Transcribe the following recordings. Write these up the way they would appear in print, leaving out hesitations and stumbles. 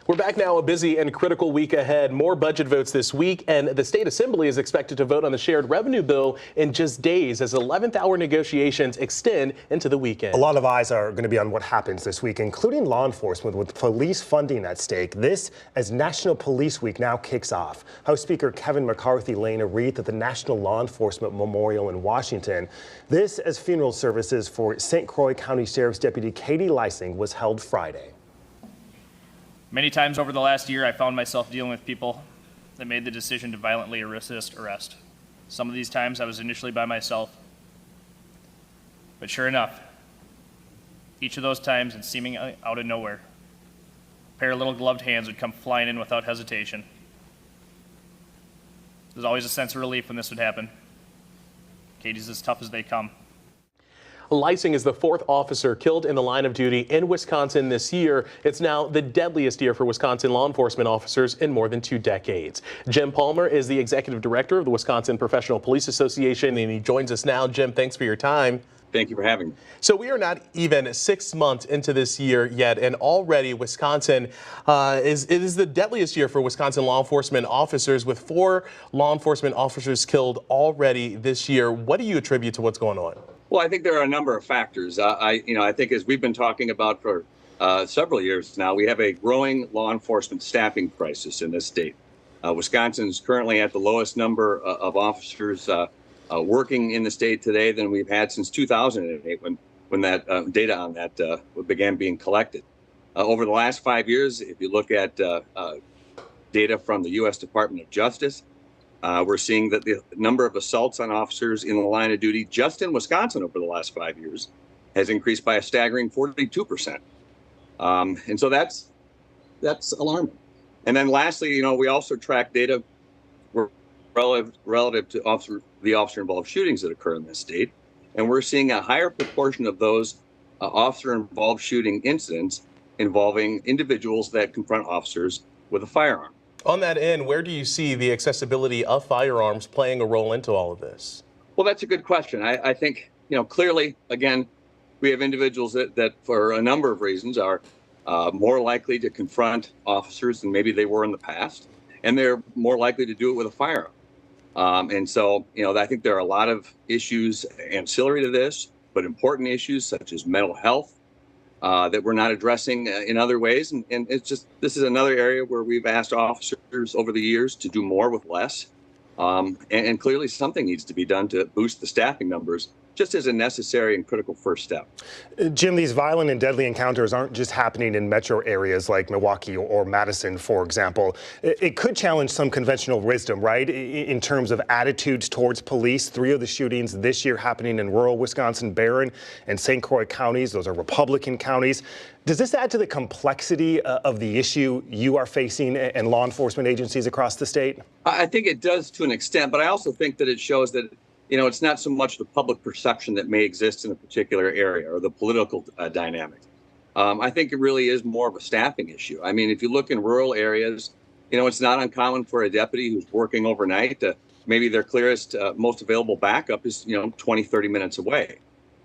We're back now, a busy and critical week ahead. More budget votes this week, and the state assembly is expected to vote on the shared revenue bill in just days as 11th hour negotiations extend into the weekend. A lot of eyes are going to be on what happens this week, including law enforcement with police funding at stake. This as National Police Week now kicks off. House Speaker Kevin McCarthy laying a wreath at the National Law Enforcement Memorial in Washington. This as funeral services for St. Croix County Sheriff's Deputy Katie Lysing was held Friday. Many times over the last year, I found myself dealing with people that made the decision to violently resist arrest. Some of these times I was initially by myself, but sure enough, each of those times and seemingly out of nowhere, a pair of little gloved hands would come flying in without hesitation. There's always a sense of relief when this would happen. Katie's as tough as they come. Lysing is the fourth officer killed in the line of duty in Wisconsin this year. It's now the deadliest year for Wisconsin law enforcement officers in more than 2 decades. Jim Palmer is the executive director of the Wisconsin Professional Police Association, and he joins us now. Jim, thanks for your time. Thank you for having me. So we are not even 6 months into this year yet, and already Wisconsin is the deadliest year for Wisconsin law enforcement officers, with 4 law enforcement officers killed already this year. What do you attribute to what's going on? Well, I think there are a number of factors. I think as we've been talking about for several years now, we have a growing law enforcement staffing crisis in this state. Wisconsin is currently at the lowest number of officers working in the state today than we've had since 2008, when that data on that began being collected. Over the last 5 years, if you look at data from the U.S. Department of Justice, we're seeing that the number of assaults on officers in the line of duty just in Wisconsin over the last 5 years has increased by a staggering 42%. And so that's alarming. And then lastly, we also track data relative to the officer-involved shootings that occur in this state. And we're seeing a higher proportion of those officer-involved shooting incidents involving individuals that confront officers with a firearm. On that end, where do you see the accessibility of firearms playing a role into all of this? Well, that's a good question. I think, clearly, again, we have individuals that for a number of reasons are more likely to confront officers than maybe they were in the past, and they're more likely to do it with a firearm. And so, I think there are a lot of issues ancillary to this, but important issues such as mental health, that we're not addressing in other ways. And it's just, this is another area where we've asked officers over the years to do more with less. And clearly something needs to be done to boost the staffing numbers, just as a necessary and critical first step. Jim, these violent and deadly encounters aren't just happening in metro areas like Milwaukee or Madison, for example. It could challenge some conventional wisdom, right, in terms of attitudes towards police. 3 of the shootings this year happening in rural Wisconsin, Barron and St. Croix counties. Those are Republican counties. Does this add to the complexity of the issue you are facing and law enforcement agencies across the state? I think it does to an extent, but I also think that it shows that it's not so much the public perception that may exist in a particular area or the political dynamics. I think it really is more of a staffing issue. I mean, if you look in rural areas, it's not uncommon for a deputy who's working overnight to maybe their clearest, most available backup is, 20, 30 minutes away.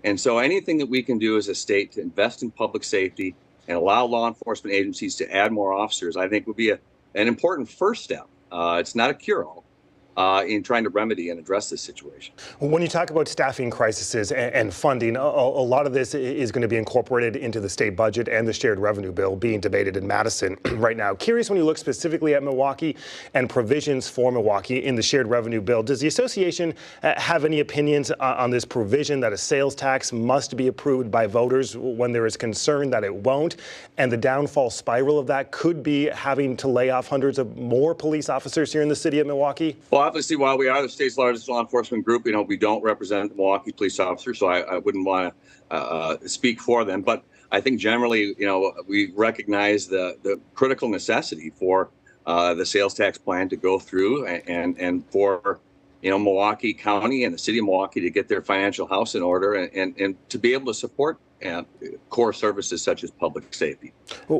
And so anything that we can do as a state to invest in public safety and allow law enforcement agencies to add more officers, I think would be an important first step. It's not a cure-all in trying to remedy and address this situation. When you talk about staffing crises and funding, a lot of this is going to be incorporated into the state budget and the shared revenue bill being debated in Madison right now. Curious, when you look specifically at Milwaukee and provisions for Milwaukee in the shared revenue bill, does the association have any opinions on this provision that a sales tax must be approved by voters when there is concern that it won't? And the downfall spiral of that could be having to lay off hundreds of more police officers here in the city of Milwaukee? Well, obviously, while we are the state's largest law enforcement group, we don't represent the Milwaukee police officers, so I wouldn't want to speak for them. But I think generally, we recognize the critical necessity for the sales tax plan to go through and for, Milwaukee County and the city of Milwaukee to get their financial house in order and to be able to support core services such as public safety.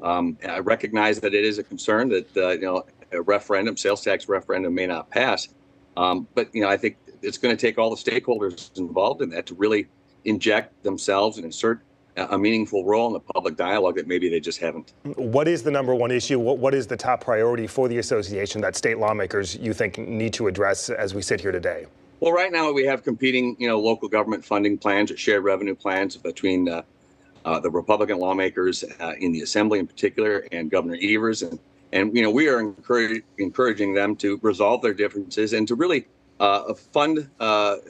I recognize that it is a concern that, a referendum, sales tax referendum may not pass. But, I think it's going to take all the stakeholders involved in that to really inject themselves and insert a meaningful role in the public dialogue that maybe they just haven't. What is the number one issue? What is the top priority for the association that state lawmakers you think need to address as we sit here today? Well, right now we have competing, local government funding plans or shared revenue plans between the Republican lawmakers in the Assembly in particular and Governor Evers. And we are encouraging them to resolve their differences and to really fund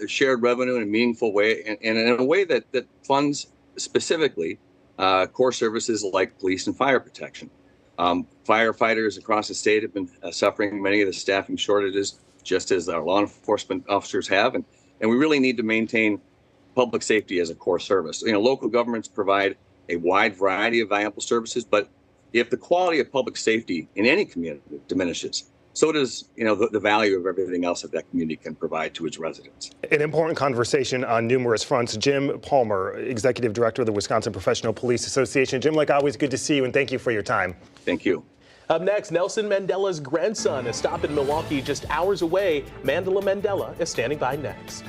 shared revenue in a meaningful way and in a way that funds specifically core services like police and fire protection. Firefighters across the state have been suffering many of the staffing shortages, just as our law enforcement officers have. And we really need to maintain public safety as a core service. Local governments provide a wide variety of valuable services, but if the quality of public safety in any community diminishes, so does the value of everything else that community can provide to its residents. An important conversation on numerous fronts. Jim Palmer, Executive Director of the Wisconsin Professional Police Association. Jim, like always, good to see you, and thank you for your time. Thank you. Up next, Nelson Mandela's grandson is stopped in Milwaukee just hours away. Mandela Mandela is standing by next.